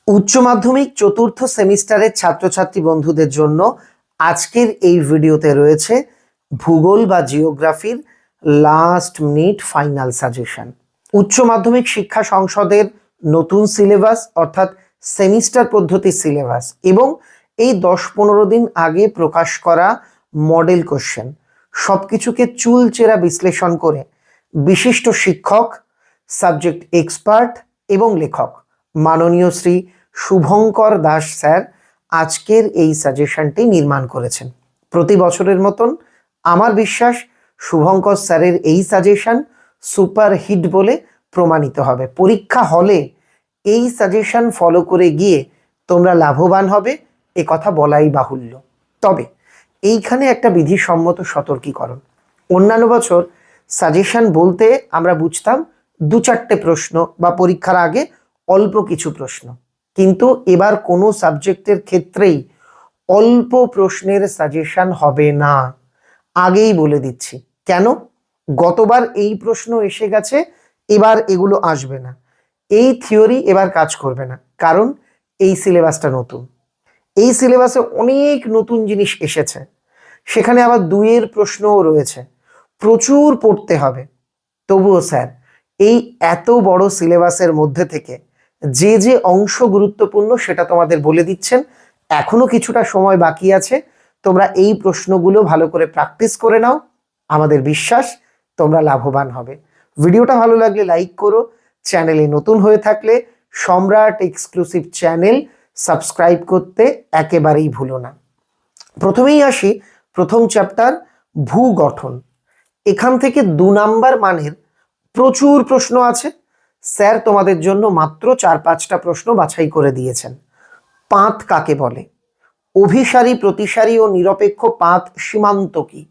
উচ্চ মাধ্যমিক চতুর্থ সেমিস্টারের ছাত্রছাত্রী বন্ধুদের জন্য আজকের এই ভিডিওতে রয়েছে ভূগোল বা জিওগ্রাফির লাস্ট মিনিট ফাইনাল সাজেশন। উচ্চ মাধ্যমিক শিক্ষা সংসদের নতুন সিলেবাস অর্থাৎ সেমিস্টার পদ্ধতির সিলেবাস এবং এই 10-15 দিন আগে প্রকাশ করা মডেল কোশ্চেন সবকিছুকে চুলচেরা বিশ্লেষণ করে বিশিষ্ট শিক্ষক, সাবজেক্ট এক্সপার্ট এবং লেখক মাননীয় শ্রী শুভঙ্কর দাস স্যার আজকের এই সাজেশনটি নির্মাণ করেছেন। প্রতি বছরের মতন আমার বিশ্বাস শুভঙ্কর স্যারের এই সাজেশন সুপার হিট বলে প্রমাণিত হবে। পরীক্ষা হলে এই সাজেশন ফলো করে গিয়ে তোমরা লাভবান হবে, এ কথা বলাই বাহুল্য। তবে এইখানে একটা বিধিসম্মত সতর্কীকরণ। অন্যান্য বছর সাজেশন বলতে আমরা বুঝতাম 2-4টে প্রশ্ন বা পরীক্ষার আগে অল্প কিছু প্রশ্ন, কিন্তু এবার কোনো সাবজেক্টের ক্ষেত্রেই অল্প প্রশ্নের সাজেশন হবে না, আগেই বলে দিচ্ছি। কেন? গতবার এই প্রশ্ন এসে গেছে, এবার এগুলো আসবে না, এই থিওরি এবার কাজ করবে না, কারণ এই সিলেবাসটা নতুন। এই সিলেবাসে অনেক নতুন জিনিস এসেছে, সেখানে আবার 2-এর প্রশ্নও রয়েছে, প্রচুর পড়তে হবে। তবুও স্যার এই এত বড় সিলেবাসের মধ্যে থেকে যে যে অংশ গুরুত্বপূর্ণ সেটা তোমাদের বলে দিচ্ছেন। এখনো কিছুটা সময় বাকি আছে, তোমরা এই প্রশ্নগুলো ভালো করে প্র্যাকটিস করে নাও, আমাদের বিশ্বাস তোমরা লাভবান হবে। ভিডিওটা ভালো লাগলে লাইক করো, চ্যানেলে নতুন হয়ে থাকলে সম্রাট এক্সক্লুসিভ চ্যানেল সাবস্ক্রাইব করতে একেবারেই ভুলো না। প্রথমেই আসি প্রথম চ্যাপ্টার ভূগঠন। এখান থেকে 2 নাম্বার মানের প্রচুর প্রশ্ন আছে। স্যার তোমাদের জন্য মাত্র 4-5টা প্রশ্ন বাছাই করে দিয়েছেন। পাঁত কাকে বলে? অভিসারী, প্রতিসারী ও নিরপেক্ষ পাঁত সীমান্ত কি?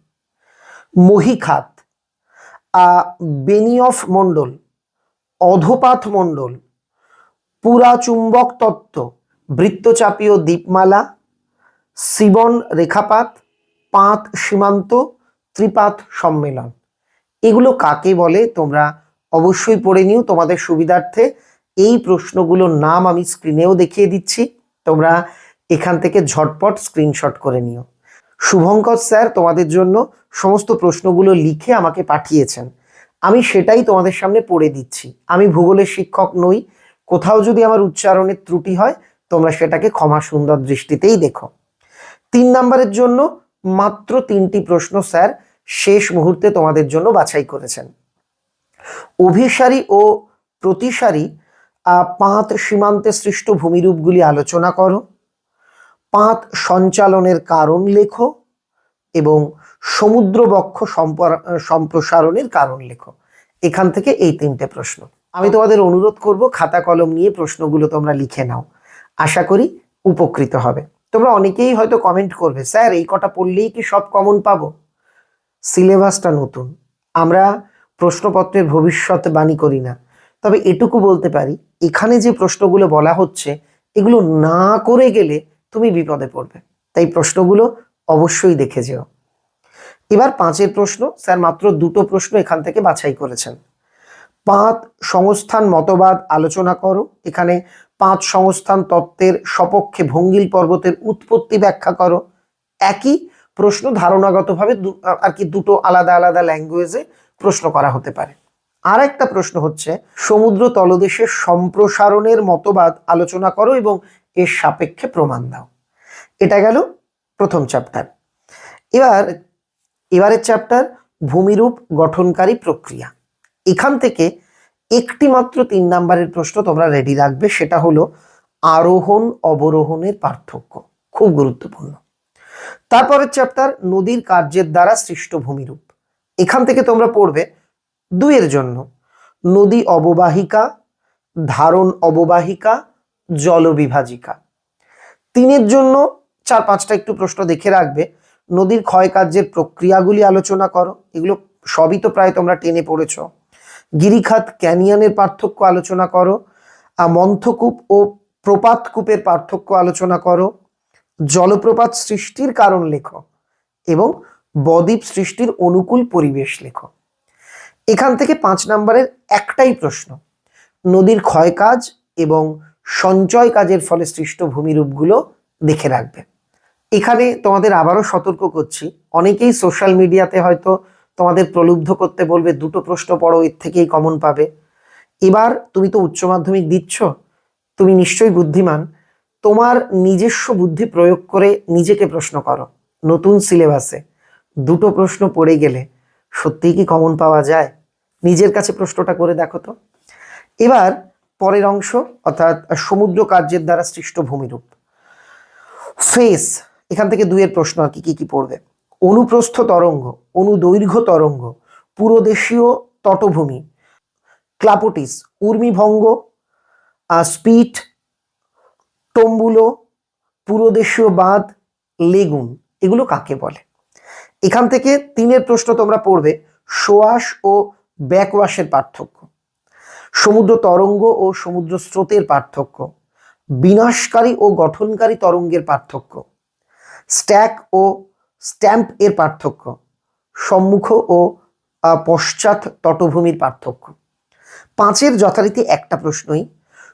মহীখাত, বেনিয়ফ মণ্ডল, অধোপাত মণ্ডল, পুরাচুম্বক তত্ত্ব, বৃত্তচাপীয় দ্বীপমালা, সিবন রেখাপাত, পাঁত সীমান্ত, ত্রিপাত সম্মেলন। এগুলো কাকে বলে তোমরা অবশ্যই পড়ে নিও। তোমাদের সুবিধার্থে এই প্রশ্নগুলোর নাম আমি স্ক্রিনেও দেখিয়ে দিচ্ছি, তোমরা এখান থেকে ঝটপট স্ক্রিনশট করে নিও। শুভঙ্কর স্যার তোমাদের জন্য সমস্ত প্রশ্নগুলো লিখে আমাকে পাঠিয়েছেন, আমি সেটাই তোমাদের সামনে পড়ে দিচ্ছি। আমি ভূগোলের শিক্ষক নই, কোথাও যদি আমার উচ্চারণের ত্রুটি হয় তোমরা সেটাকে ক্ষমা সুন্দর দৃষ্টিতেই দেখো। 3 নাম্বারের জন্য মাত্র 3টি প্রশ্ন স্যার শেষ মুহূর্তে তোমাদের জন্য বাছাই করেছেন। অভিসারী ও প্রতিসারী পাঁত সীমান্তে সৃষ্ট ভূমিরূপগুলি আলোচনা করো, পাঁত সঞ্চালনের কারণ লেখো এবং সমুদ্রবক্ষ সম্প্রসারণের কারণ লেখো। এখান থেকে এই 3টে প্রশ্ন। আমি তোমাদের অনুরোধ করব খাতা কলম নিয়ে প্রশ্নগুলো তোমরা লিখে নাও, আশা করি উপকৃত হবে। তোমরা অনেকেই হয়তো কমেন্ট করবে, স্যার এই কটা পড়লেই কি সব কমন পাবো? সিলেবাসটা নতুন, আমরা প্রশ্নপত্রের ভবিষ্যৎবাণী করি না, তবে এটুকু বলতে পারি এখানে যে প্রশ্নগুলো বলা হচ্ছে এগুলো না করে গেলে তুমি বিপদে পড়বে, তাই প্রশ্নগুলো অবশ্যই দেখে যেও। এবার 5-এর প্রশ্ন, স্যার মাত্র 2টো প্রশ্ন এখান থেকে বাছাই করেছেন। পাঁত সংস্থান মতবাদ আলোচনা করো। এখানে পাঁত সংস্থান তত্ত্বের সপক্ষে ভঙ্গিল পর্বতের উৎপত্তি ব্যাখ্যা করো। একই প্রশ্ন ধারণাগতভাবে আর কি 2টো আলাদা আলাদা ল্যাঙ্গুয়েজে প্রশ্ন করা হতে পারে। আর একটা প্রশ্ন হচ্ছে সমুদ্র তলদেশের সম্প্রসারণের মতবাদ আলোচনা করো এবং এর সাপেক্ষে প্রমাণ দাও। এটা গেল প্রথম চ্যাপ্টার। এবারের চ্যাপ্টার ভূমিরূপ গঠনকারী প্রক্রিয়া। এখান থেকে একটি মাত্র 3 নাম্বারের প্রশ্ন তোমরা রেডি রাখবে, সেটা হলো আরোহণ অবরোহণের পার্থক্য, খুব গুরুত্বপূর্ণ। তারপরের চ্যাপ্টার নদীর কার্যের দ্বারা সৃষ্ট ভূমিরূপ। এখান থেকে তোমরা পড়বে 2-এর জন্য নদী অববাহিকা, ধারণ অববাহিকা, জলবিভাজিকা। 3-এর জন্য 4-5টা একটু প্রশ্ন দেখে রাখবে। নদীর ক্ষয় কার্যের প্রক্রিয়াগুলি আলোচনা করো, এগুলো সবই তো প্রায় তোমরা টেনে পড়েছ। গিরিখাত ক্যানিয়নের পার্থক্য আলোচনা করো, মন্থকূপ ও প্রপাতকূপের পার্থক্য আলোচনা করো, জলপ্রপাত সৃষ্টির কারণ লেখো এবং বদ্বীপ সৃষ্টির অনুকূল পরিবেশ লেখো। এখান থেকে 5 নাম্বারের একটাই প্রশ্ন, নদীর ক্ষয়কাজ এবং সঞ্চয় কাজের ফলে সৃষ্ট ভূমিরূপগুলো দেখে রাখবে। এখানে তোমাদের আবারও সতর্ক করছি, অনেকেই সোশ্যাল মিডিয়াতে হয়তো তোমাদের প্রলুব্ধ করতে বলবে দুটো প্রশ্ন পড়ো, এর থেকেই কমন পাবে। এবার তুমি তো উচ্চ মাধ্যমিক দিচ্ছ, তুমি নিশ্চয়ই বুদ্ধিমান, তোমার নিজস্ব বুদ্ধি প্রয়োগ করে নিজেকে প্রশ্ন করো। নতুন সিলেবাসে দুটো প্রশ্ন পড়ে গেলে সত্যিই কি কমন পাওয়া যায়? নিজের কাছে প্রশ্নটা করে দেখো তো। এবার পরের অংশ, অর্থাৎ সমুদ্র কার্যের দ্বারা সৃষ্ট ভূমিরূপ। ফেস, এখান থেকে দুইয়ের প্রশ্ন আর কি কি পড়বে। অনুপ্রস্থ তরঙ্গ, অনুদৈর্ঘ্য তরঙ্গ, পুরোদেশীয় তটভূমি, ক্লাপোটিস, উর্মিভঙ্গ, স্পিট, টম্বুলো, পুরোদেশীয় বাঁধ, লেগুন, এগুলো কাকে বলে? এখান থেকে তিনের প্রশ্ন তোমরা পড়বে সোয়াশ ও ব্যাকওয়াশের পার্থক্য, সমুদ্র তরঙ্গ ও সমুদ্র স্রোতের পার্থক্য, বিনাশকারী ও গঠনকারী তরঙ্গের পার্থক্য, স্ট্যাক ও স্ট্যাম্প এর পার্থক্য, সম্মুখ ও পশ্চাৎ তটভূমির পার্থক্য। পাঁচের যথারীতি একটা প্রশ্নই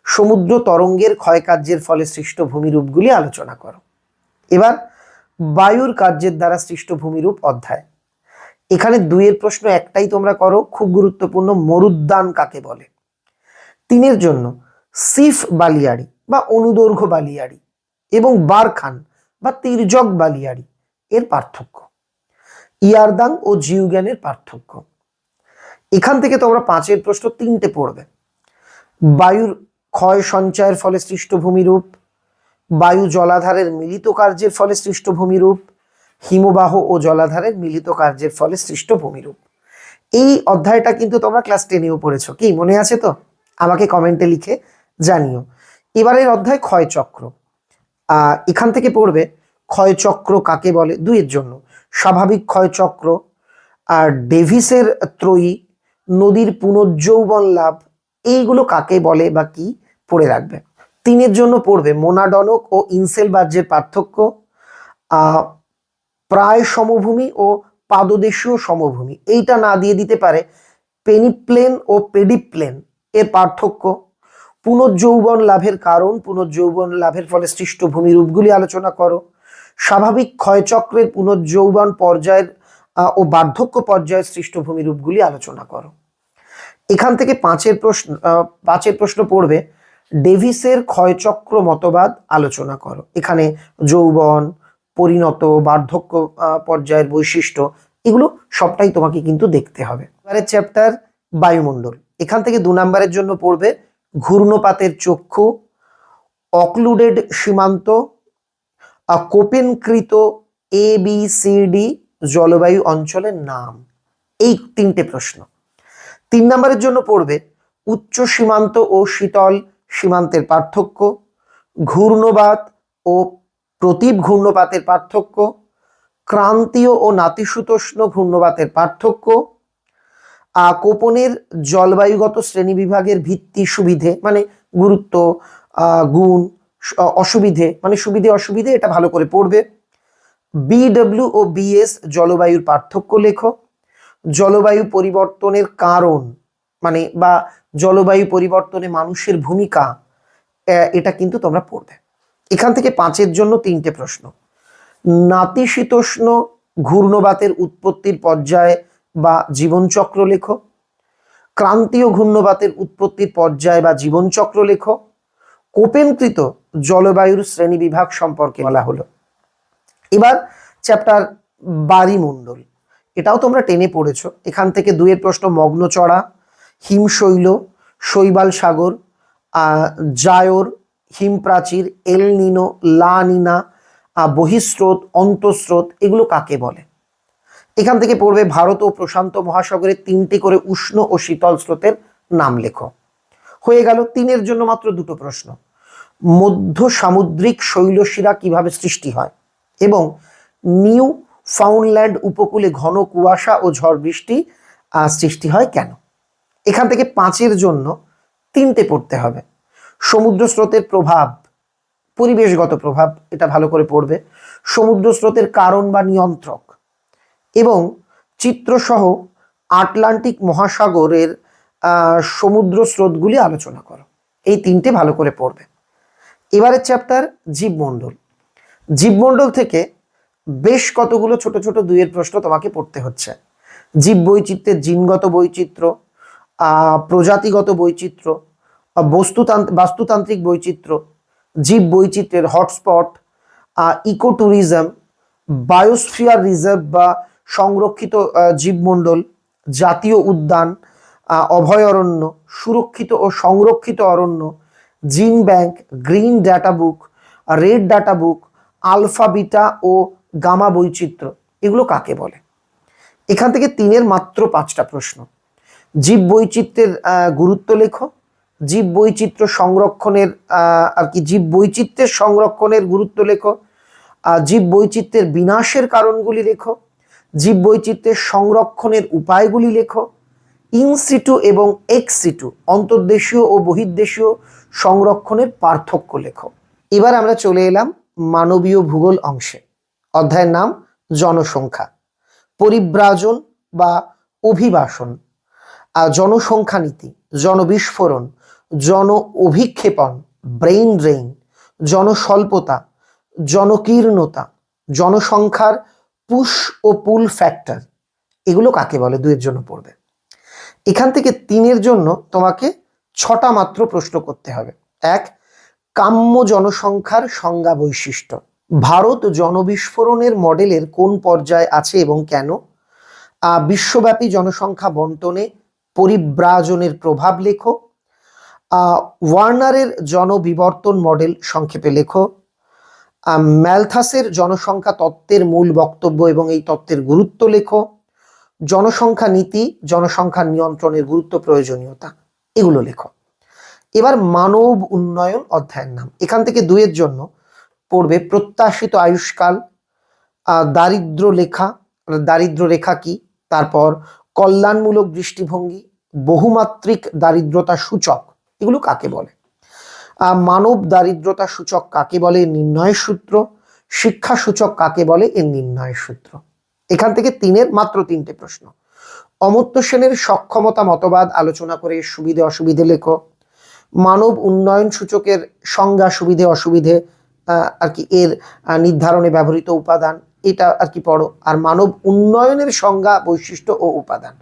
সমুদ্র তরঙ্গের ক্ষয়কার্যের ফলে সৃষ্ট ভূমিরূপগুলি আলোচনা করো। এবার বায়ুর কার্যের দ্বারা সৃষ্ট ভূমিরূপ অধ্যায়। এখানে দুইয়ের প্রশ্ন একটাই তোমরা করো, খুব গুরুত্বপূর্ণ, মরুদ্যান কাকে বলে? তিনের জন্য সিফ বালিয়াড়ি বা অনুদৈর্ঘ্য বালিয়াড়ি এবং বারখান বা তির্যক বালিয়াড়ি এর পার্থক্য, ইয়ারদাং ও জিউগ্যানের পার্থক্য। এখান থেকে তোমরা পাঁচের প্রশ্ন তিনটে পড়বে। বায়ুর ক্ষয় সঞ্চয়ের ফলে সৃষ্ট ভূমিরূপ, বায়ু জলাধারের মিলিত কার্যের ফলে সৃষ্ট ভূমিরূপ, হিমবাহ ও জলাধারের মিলিত কার্যের ফলে সৃষ্ট ভূমিরূপ। এই অধ্যায়টা কিন্তু তোমরা ক্লাস 10এও পড়েছো, কি মনে আছে তো? আমাকে কমেন্টে লিখে জানিও। এবারের অধ্যায় ক্ষয়চক্র। এখান থেকে পড়বে ক্ষয়চক্র কাকে বলে, দুইয়ের জন্য স্বাভাবিক ক্ষয়চক্র, আর ডেভিসের ত্রয়ী, নদীর পুনর্যৌবন লাভ, এইগুলো কাকে বলে বা কি পড়ে রাখবে। তিনের জন্য পড়বে মোনাডনক ও ইনসেলবার্জের পার্থক্য, প্রায় সমভূমি ও পাদদেশীয় সমভূমি, এইটা না দিয়ে দিতে পারে পেনিপ্লেন ও পেডিপ্লেন এর পার্থক্য, পুনর্যৌবন লাভের কারণ, পুনর্যৌবন লাভের ফলে সৃষ্ট ভূমিরূপগুলি আলোচনা করো, স্বাভাবিক ক্ষয়চক্রের পুনর্যৌবন পর্যায়ের ও বার্ধক্য পর্যায়ের সৃষ্ট ভূমিরূপগুলি আলোচনা করো। এখান থেকে পাঁচের প্রশ্ন পড়বে ডেভিসের ক্ষয়চক্র মতবাদ আলোচনা করো। এখানে যৌবন, পরিণত, বার্ধক্য পর্যায়ের বৈশিষ্ট্য, এগুলো সবটাই তোমাকে কিন্তু দেখতে হবে। এবারে চ্যাপ্টার বায়ুমণ্ডল। এখান থেকে 2 নম্বরের জন্য পড়বে ঘূর্ণপাতের চক্ষু, অক্লুডেড সীমান্ত, কোপেনকৃত ABCD জলবায়ু অঞ্চলের নাম। এই তিনটে প্রশ্ন। 3 নম্বরের জন্য পড়বে উচ্চ সীমান্ত ও শীতল সীমান্তের পার্থক্য, ঘূর্ণবাত ও প্রতীপ ঘূর্ণপাতের পার্থক্য, ক্রান্তীয় ও নাতিশীতোষ্ণ ঘূর্ণপাতের পার্থক্য, কোপনের জলবায়ুগত শ্রেণীবিভাগের ভিত্তি সুবিধে মানে গুরুত্ব, গুণ, অসুবিধে মানে সুবিধে অসুবিধে, এটা ভালো করে পড়বে। BW ও BS জলবায়ুর পার্থক্য লেখো, জলবায়ু পরিবর্তনের কারণ মানে বা জলবায়ু পরিবর্তনে মানুষের ভূমিকা, এটা কিন্তু তোমরা পড়বে। এখান থেকে 5-এর জন্য 3টে প্রশ্ন। নাতিশীতোষ্ণ ঘূর্ণবাতের উৎপত্তির পর্যায় বা জীবনচক্র লেখো, ক্রান্তীয় ঘূর্ণবাতের উৎপত্তির পর্যায় বা জীবনচক্র লেখো, কোপেনকৃত জলবায়ুর শ্রেণীবিভাগ সম্পর্কে বলা হলো। এবার চ্যাপ্টার বায়ুমণ্ডল, এটাও তোমরা 10-এ পড়েছো। এখান থেকে 2-এর প্রশ্ন মগ্নচড়া, হিমশৈল, শৈবাল সাগর, জায়োর, হিমপ্রাচীর, এল নিনো, লা নিনা, বহিঃস্রোত, অন্তঃস্রোত, এগুলো কাকে বলে? এখান থেকে পড়বে ভারত ও প্রশান্ত মহাসাগরের 3টে করে উষ্ণ ও শীতল স্রোতের নাম লেখো। হয়ে গেল। 3-এর জন্য মাত্র 2টো প্রশ্ন। মধ্য সামুদ্রিক শৈলশিরা কিভাবে সৃষ্টি হয় এবং নিউ ফাউন্ডল্যান্ড উপকূলে ঘন কুয়াশা ও ঝড় বৃষ্টি সৃষ্টি হয় কেন? এখান থেকে 5-এর জন্য 3টে পড়তে হবে। সমুদ্র স্রোতের প্রভাব, পরিবেশগত প্রভাব, এটা ভালো করে পড়বে। সমুদ্র স্রোতের কারণ বা নিয়ন্ত্রক এবং চিত্রসহ আটলান্টিক মহাসাগরের সমুদ্র স্রোতগুলি আলোচনা করো। এই 3টে ভালো করে পড়বে। এবারের চ্যাপ্টার জীবমণ্ডল। জীবমণ্ডল থেকে বেশ কতগুলো ছোট ছোট দুইয়ের প্রশ্ন তোমাকে পড়তে হচ্ছে। জীব বৈচিত্র্যের জিনগত বৈচিত্র্য, প্রজাতিগত বৈচিত্র্য, বাস্তুতান্ত্রিক বৈচিত্র্য, জীব বৈচিত্র্যের hotspot, eco tourism, biosphere reserve বা সংরক্ষিত জীবমণ্ডল, জাতীয় উদ্যান, অভয়ারণ্য, সুরক্ষিত ও সংরক্ষিত অরণ্য, gene bank, green data book, red data book, alpha beta ও গামা বৈচিত্র্য, এগুলো কাকে বলে? এখান থেকে 3-এর মাত্র 5টা প্রশ্ন। জীব বৈচিত্র্যের গুরুত্ব লেখো, জীব বৈচিত্র্য সংরক্ষণের জীব বৈচিত্র্যের সংরক্ষণের গুরুত্ব লেখো, জীব বৈচিত্র্যের বিনাশের কারণগুলি লেখো, জীব বৈচিত্র্যের সংরক্ষণের উপায়গুলি লেখো, ইনসিটু এবং এক্সিটু অন্তর্দেশীয় ও বহির্দেশীয় সংরক্ষণের পার্থক্য লেখো। এবার আমরা চলে এলাম মানবীয় ভূগোল অংশে। অধ্যায়ের নাম জনসংখ্যা, পরিব্রাজন বা অভিবাসন, জনসংখ্যা নীতি, জনবিস্ফোরণ, জন অভিক্ষেপণ, ব্রেইন ড্রেইন, জনস্বল্পতা, জনকীর্ণতা, জনসংখ্যার পুশ ও পুল ফ্যাক্টর, এগুলো কাকে বলে? 2-এর জন্য পড়বে। এখান থেকে 3-এর জন্য তোমাকে 6টা মাত্র প্রশ্ন করতে হবে। 1, কাম্য জনসংখ্যার সংজ্ঞা বৈশিষ্ট্য, ভারত জনবিস্ফোরণের মডেলের কোন পর্যায়ে আছে এবং কেন, বিশ্বব্যাপী জনসংখ্যা বন্টনে পরিব্রাজনের প্রভাব লেখো, ওয়ার্নারের জনবিবর্তন মডেল সংক্ষেপে লেখো, ম্যালথাসের জনসংখ্যা তত্ত্বের মূল বক্তব্য এবং এই তত্ত্বের গুরুত্ব লেখো, জনসংখ্যা নীতি, জনসংখ্যা নিয়ন্ত্রণের গুরুত্ব প্রয়োজনীয়তা, এগুলো লেখো। এবার মানব উন্নয়ন অধ্যায়ের নাম। এখান থেকে 2-এর জন্য পড়বে প্রত্যাশিত আয়ুষ্কাল, দারিদ্র রেখা কি, তারপর কল্যাণমূলক দৃষ্টিভঙ্গি, বহুমাত্রিক দারিদ্রতা সূচক, এগুলো কাকে বলে, মানব দারিদ্রতা সূচক কাকে বলে, নির্ণয় সূত্র, শিক্ষা সূচক কাকে বলে, এর নির্ণয় সূত্র। এখান থেকে 3-এর মাত্র 3টে প্রশ্ন। অমর্ত্য সেনের সক্ষমতা মতবাদ আলোচনা করে সুবিধে অসুবিধে লেখো, মানব উন্নয়ন সূচকের সংজ্ঞা, সুবিধে অসুবিধে এর নির্ধারণে ব্যবহৃত উপাদান, এটা পড়ো। আর মানব উন্নয়নের সংজ্ঞা, বৈশিষ্ট্য ও উপাদান,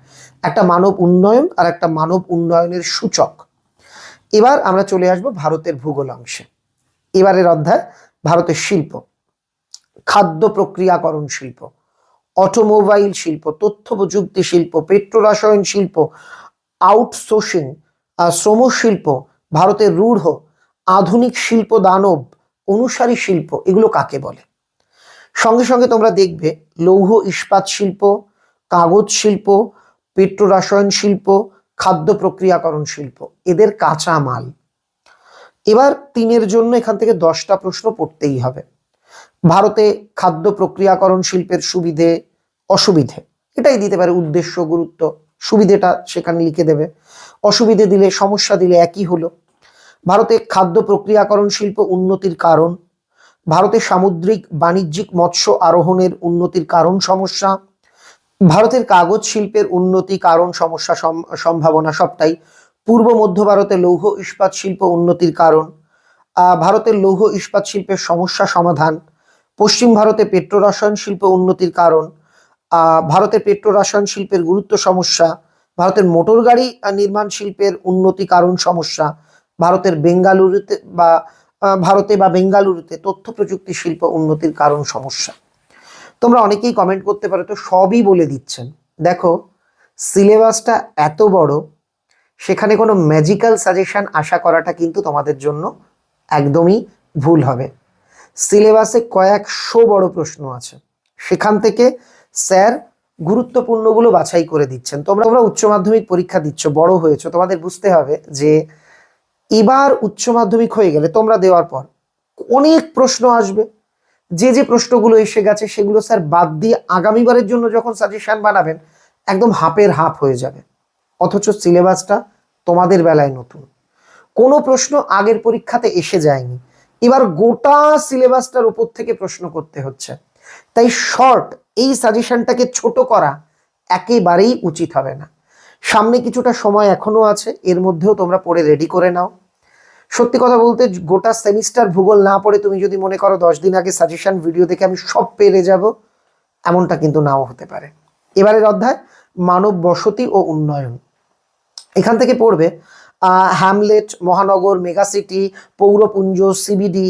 একটা মানব উন্নয়ন আর একটা মানব উন্নয়নের সূচক। এবার আমরা চলে আসব ভারতের ভূগোল অংশে। এবারের অধ্যায় ভারতের শিল্প, খাদ্য প্রক্রিয়াকরণ শিল্প, অটোমোবাইল শিল্প, তথ্য প্রযুক্তি শিল্প, পেট্রোরসায়ন শিল্প, আউটসোর্সিং, শ্রম শিল্প, ভারতের রূঢ় আধুনিক শিল্প দানব, অনুসারী শিল্প, এগুলো কাকে বলে? সঙ্গে সঙ্গে তোমরা দেখবে লৌহ ইস্পাত শিল্প, কাগজ শিল্প, পেট্রোরসায়ন শিল্প, খাদ্য প্রক্রিয়াকরণ শিল্প, এদের কাঁচা মাল। এবার 3-এর জন্য এখান থেকে 10টা প্রশ্ন পড়তেই হবে। ভারতে খাদ্য প্রক্রিয়াকরণ শিল্পের সুবিধে অসুবিধে, এটাই দিতে পারে, উদ্দেশ্য গুরুত্ব, সুবিধেটা সেখানে লিখে দেবে, অসুবিধে দিলে সমস্যা দিলে একই হলো। ভারতে খাদ্য প্রক্রিয়াকরণ শিল্প উন্নতির কারণ, ভারতে সামুদ্রিক বাণিজ্যিক মৎস্য আরোহণের উন্নতির কারণ সমস্যা, ভারতের কাগজ শিল্পের উন্নতি কারণ সমস্যা সম্ভাবনা, সবটাই। পূর্ব মধ্য ভারতে লৌহ ইস্পাত শিল্প উন্নতির কারণ, ভারতের লৌহ ইস্পাত শিল্পের সমস্যা সমাধান, পশ্চিম ভারতে পেট্রোরসায়ন শিল্প উন্নতির কারণ, ভারতের পেট্রোরসায়ন শিল্পের গুরুত্ব সমস্যা, ভারতের মোটর গাড়ি নির্মাণ শিল্পের উন্নতি কারণ সমস্যা, ভারতে বা বেঙ্গালুরুতে তথ্য প্রযুক্তি শিল্প উন্নতির কারণ সমস্যা। তোমরা অনেকেই কমেন্ট করতে পারো, তো সবই বলে দিচ্ছেন। দেখো, সিলেবাসটা এত বড়, সেখানে কোনো ম্যাজিক্যাল সাজেশন আশা করাটা কিন্তু তোমাদের জন্য একদমই ভুল হবে। সিলেবাসে কয়েকশো বড় প্রশ্ন আছে, সেখান থেকে স্যার গুরুত্বপূর্ণগুলো বাছাই করে দিচ্ছেন। তোমরা উচ্চ মাধ্যমিক পরীক্ষা দিচ্ছ, বড় হয়েছো, তোমাদের বুঝতে হবে যে এবার উচ্চ মাধ্যমিক হয়ে গেলে তোমরা দেওয়ার পর অনেক প্রশ্ন আসবে। যে প্রশ্নগুলো এসে গেছে সেগুলো স্যার বাদ দিয়ে আগামীবারের জন্য যখন সাজেশন বানাবেন একদম হাফের হাফ হয়ে যাবে। অথচ সিলেবাসটা তোমাদের বেলায় নতুন, কোনো প্রশ্ন আগের পরীক্ষাতে এসে যায়নি, এবার গোটা সিলেবাসটার উপর থেকে প্রশ্ন করতে হচ্ছে। তাই শর্ট এই সাজেশনটাকে ছোট করা একেবারেই উচিত হবে না। সামনে কিছুটা সময় এখনো আছে, এর মধ্যেও তোমরা পড়ে রেডি করে নাও। সত্যি কথা বলতে গোটা সেমিস্টার ভূগোল না পড়ে তুমি যদি মনে করো 10 দিন আগে সাজেশন ভিডিও দেখে আমি সব পেরে যাব, এমনটা কিন্তু নাও হতে পারে। এবারের অধ্যায় মানব বসতি ও উন্নয়ন। এখান থেকে পড়বে হ্যামলেট, মহানগর, মেগাসিটি, পৌরপুঞ্জ, সিবিডি,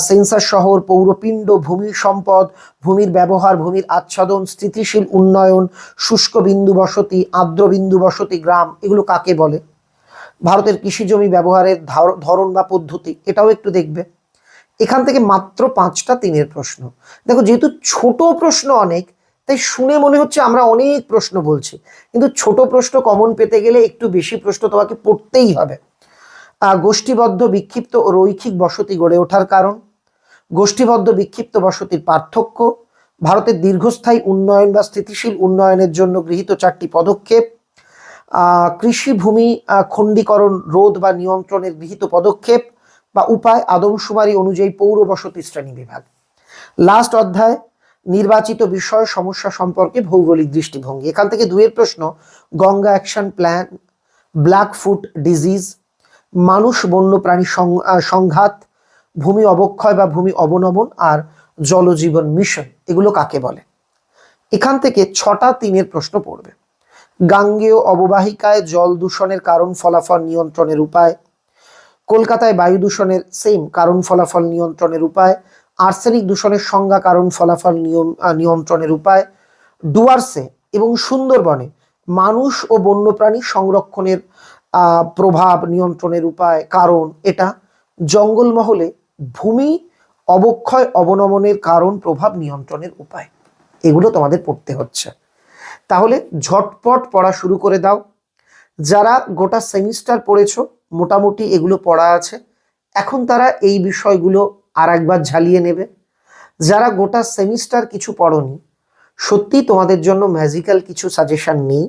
সেন্সার শহর, পৌরপিণ্ড, ভূমির সম্পদ, ভূমির ব্যবহার, ভূমির আচ্ছাদন, স্থিতিশীল উন্নয়ন, শুষ্ক বিন্দু বসতি, আর্দ্র বিন্দু বসতি, গ্রাম, এগুলো কাকে বলে, ভারতের কৃষি জমি ব্যবহারের ধরন বা পদ্ধতি, এটাও একটু দেখবে। এখান থেকে মাত্র 5টা 3-এর প্রশ্ন। দেখো যেহেতু ছোট প্রশ্ন অনেক, তাই শুনে মনে হচ্ছে আমরা অনেক প্রশ্ন বলছি, কিন্তু ছোট প্রশ্ন কমন পেতে গেলে একটু বেশি প্রশ্ন তোমাকে পড়তেই হবে। গোষ্ঠীবদ্ধ, বিক্ষিপ্ত ও রৈখিক বসতি গড়ে ওঠার কারণ, গোষ্ঠীবদ্ধ বিক্ষিপ্ত বসতির পার্থক্য, ভারতের দীর্ঘস্থায়ী উন্নয়ন বা স্থিতিশীল উন্নয়নের জন্য গৃহীত 4টি পদক্ষেপ, কৃষি ভূমি খণ্ডীকরণ রোধ বা নিয়ন্ত্রণের গৃহীত পদক্ষেপ বা উপায়, আদমশুমারি অনুযায়ী পৌর বসতি শ্রেণী বিভাগ। লাস্ট অধ্যায় নির্বাচিত বিষয় সমস্যা সম্পর্কে ভৌগোলিক দৃষ্টিভঙ্গি। এখান থেকে 2-এর প্রশ্ন Ganga action plan, black foot disease, মানুষ বন্যপ্রাণী সংঘাত, ভূমি অবক্ষয় বা ভূমি অবনমন, আর জলজীবন মিশন, এগুলো কাকে বলে। এখান থেকে 6টা 3-এর প্রশ্ন পড়বে। গাঙ্গেয় অববাহিকায় জল দূষণের কারণ ফলাফল নিয়ন্ত্রণের উপায়, কলকাতায় বায়ু দূষণের সেম কারণ ফলাফল নিয়ন্ত্রণের উপায়, আর্সেনিক দূষণের সংজ্ঞা কারণ ফলাফল নিয়ন্ত্রণের উপায়, ডুয়ার্সে এবং সুন্দরবনে মানুষ ও বন্যপ্রাণী সংরক্ষণের প্রভাব নিয়ন্ত্রণের উপায় কারণ, এটা জঙ্গলমহলে ভূমি অবক্ষয় অবনমনের কারণ প্রভাব নিয়ন্ত্রণের উপায়। এগুলো তোমাদের পড়তে হচ্ছে। তাহলে ঝটপট পড়া শুরু করে দাও। যারা গোটা সেমিস্টার পড়েছো মোটামুটি এগুলো পড়া আছে, এখন তারা এই বিষয়গুলো আর একবার ঝালিয়ে নেবে। যারা গোটা সেমিস্টার কিছু পড়োনি, সত্যি তোমাদের জন্য ম্যাজিক্যাল কিছু সাজেশন নেই।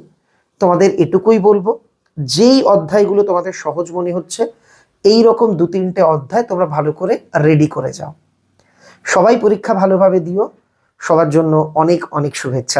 তোমাদের এটুকুই বলবো, যেই অধ্যায়গুলো তোমাদের সহজ মনে হচ্ছে এই রকম 2-3টে অধ্যায় তোমরা ভালো করে রেডি করে যাও। সবাই পরীক্ষা ভালোভাবে দিও। সবার জন্য অনেক অনেক শুভেচ্ছা।